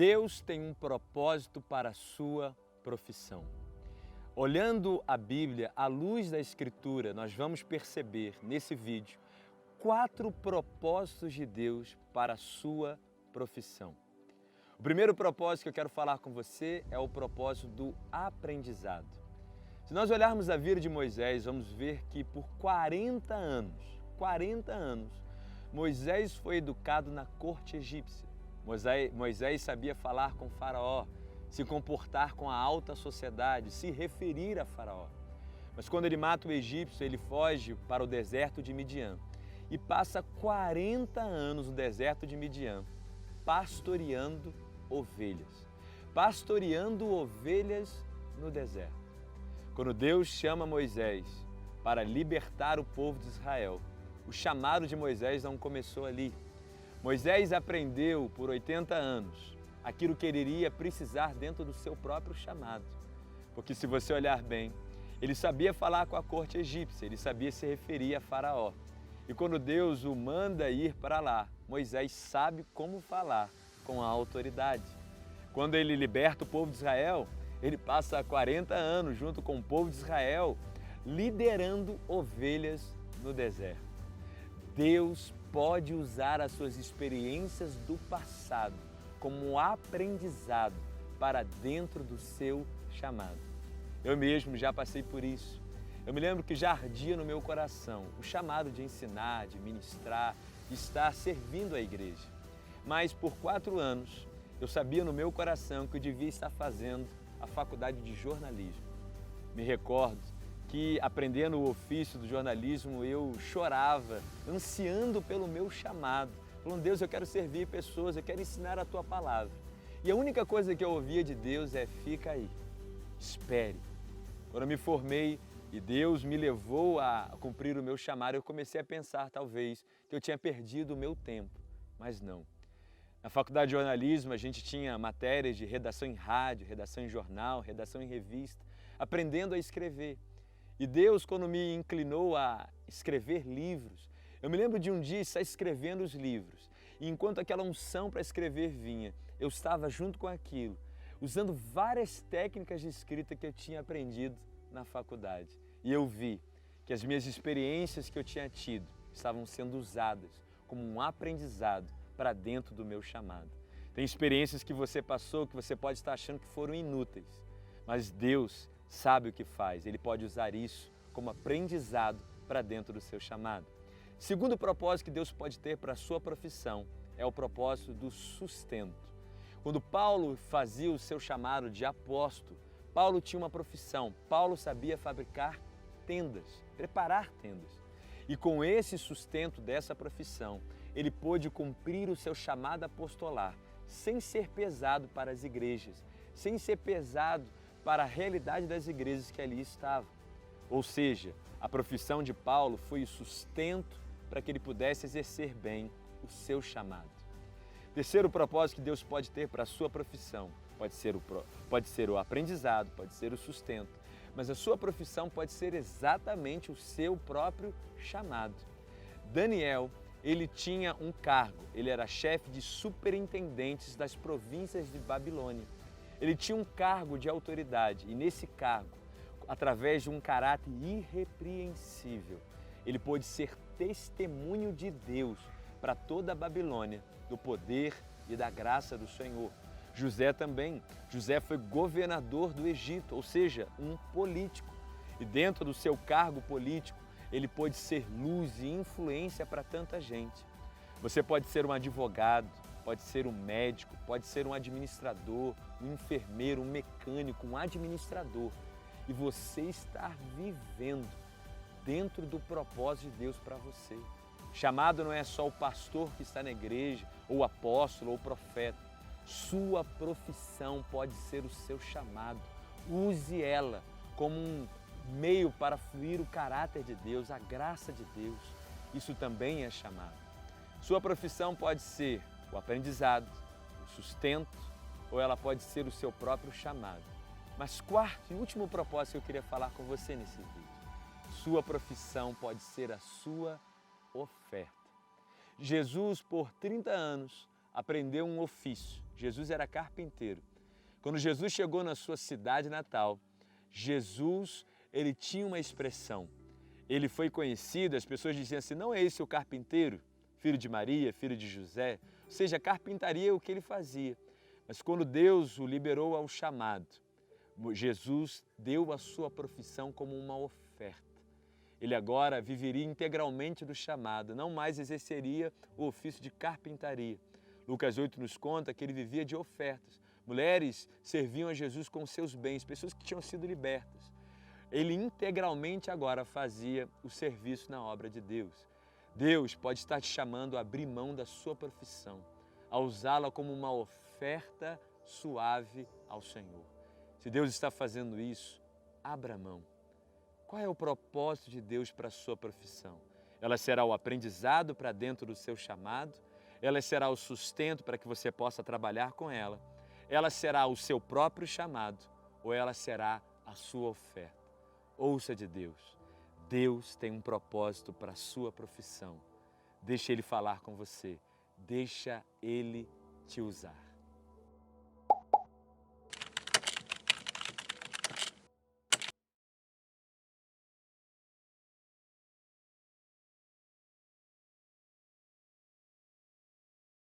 Deus tem um propósito para a sua profissão. Olhando a Bíblia à luz da Escritura, nós vamos perceber nesse vídeo 4 propósitos de Deus para a sua profissão. O primeiro propósito que eu quero falar com você é o propósito do aprendizado. Se nós olharmos a vida de Moisés, vamos ver que por 40 anos, Moisés foi educado na corte egípcia. Moisés sabia falar com Faraó, se comportar com a alta sociedade, se referir a Faraó. Mas quando ele mata o egípcio, ele foge para o deserto de Midian e passa 40 anos no deserto de Midian, pastoreando ovelhas. Pastoreando ovelhas no deserto. Quando Deus chama Moisés para libertar o povo de Israel, o chamado de Moisés não começou ali. Moisés aprendeu por 80 anos aquilo que ele iria precisar dentro do seu próprio chamado. Porque se você olhar bem, ele sabia falar com a corte egípcia, ele sabia se referir a Faraó. E quando Deus o manda ir para lá, Moisés sabe como falar com a autoridade. Quando ele liberta o povo de Israel, ele passa 40 anos junto com o povo de Israel, liderando ovelhas no deserto. Deus pode usar as suas experiências do passado como aprendizado para dentro do seu chamado. Eu mesmo já passei por isso. Eu me lembro que já ardia no meu coração o chamado de ensinar, de ministrar, de estar servindo a igreja. Mas por 4 anos eu sabia no meu coração que eu devia estar fazendo a faculdade de jornalismo. Me recordo que aprendendo o ofício do jornalismo eu chorava, ansiando pelo meu chamado, falando: Deus, eu quero servir pessoas, eu quero ensinar a Tua palavra. E a única coisa que eu ouvia de Deus é: fica aí, espere. Quando eu me formei e Deus me levou a cumprir o meu chamado, eu comecei a pensar talvez que eu tinha perdido o meu tempo, mas não. Na faculdade de jornalismo a gente tinha matérias de redação em rádio, redação em jornal, redação em revista, aprendendo a escrever. E Deus, quando me inclinou a escrever livros, eu me lembro de um dia estar escrevendo os livros. E enquanto aquela unção para escrever vinha, eu estava junto com aquilo, usando várias técnicas de escrita que eu tinha aprendido na faculdade. E eu vi que as minhas experiências que eu tinha tido estavam sendo usadas como um aprendizado para dentro do meu chamado. Tem experiências que você passou que você pode estar achando que foram inúteis, mas Deus sabe o que faz. Ele pode usar isso como aprendizado para dentro do seu chamado. Segundo propósito que Deus pode ter para a sua profissão é o propósito do sustento. Quando Paulo fazia o seu chamado de apóstolo, Paulo tinha uma profissão. Paulo sabia fabricar tendas, preparar tendas. E com esse sustento dessa profissão, ele pôde cumprir o seu chamado apostolar sem ser pesado para as igrejas, sem ser pesado para a realidade das igrejas que ali estavam. Ou seja, a profissão de Paulo foi o sustento para que ele pudesse exercer bem o seu chamado. Terceiro propósito que Deus pode ter para a sua profissão pode ser o aprendizado, pode ser o sustento, mas a sua profissão pode ser exatamente o seu próprio chamado. Daniel, ele tinha um cargo, ele era chefe de superintendentes das províncias de Babilônia. Ele tinha um cargo de autoridade e nesse cargo, através de um caráter irrepreensível, ele pôde ser testemunho de Deus para toda a Babilônia, do poder e da graça do Senhor. José também. José foi governador do Egito, ou seja, um político. E dentro do seu cargo político, ele pôde ser luz e influência para tanta gente. Você pode ser um advogado, pode ser um médico, pode ser um administrador, um enfermeiro, um mecânico, um administrador. E você está vivendo dentro do propósito de Deus para você. Chamado não é só o pastor que está na igreja, ou o apóstolo, ou o profeta. Sua profissão pode ser o seu chamado. Use ela como um meio para fluir o caráter de Deus, a graça de Deus. Isso também é chamado. Sua profissão pode ser o aprendizado, o sustento, ou ela pode ser o seu próprio chamado. Mas quarto e último propósito que eu queria falar com você nesse vídeo. Sua profissão pode ser a sua oferta. Jesus, por 30 anos, aprender um ofício. Jesus era carpinteiro. Quando Jesus chegou na sua cidade natal, Jesus, ele tinha uma expressão. Ele foi conhecido, as pessoas diziam assim, não é esse o carpinteiro, filho de Maria, filho de José? Ou seja, a carpintaria é o que ele fazia. Mas quando Deus o liberou ao chamado, Jesus deu a sua profissão como uma oferta. Ele agora viveria integralmente do chamado, não mais exerceria o ofício de carpintaria. Lucas 8 nos conta que ele vivia de ofertas. Mulheres serviam a Jesus com seus bens, pessoas que tinham sido libertas. Ele integralmente agora fazia o serviço na obra de Deus. Deus pode estar te chamando a abrir mão da sua profissão, a usá-la como uma oferta suave ao Senhor. Se Deus está fazendo isso, abra mão. Qual é o propósito de Deus para a sua profissão? Ela será o aprendizado para dentro do seu chamado, ela será o sustento para que você possa trabalhar com ela, ela será o seu próprio chamado ou ela será a sua oferta. Ouça de Deus. Deus tem um propósito para a sua profissão. Deixa Ele falar com você. Deixa Ele te usar.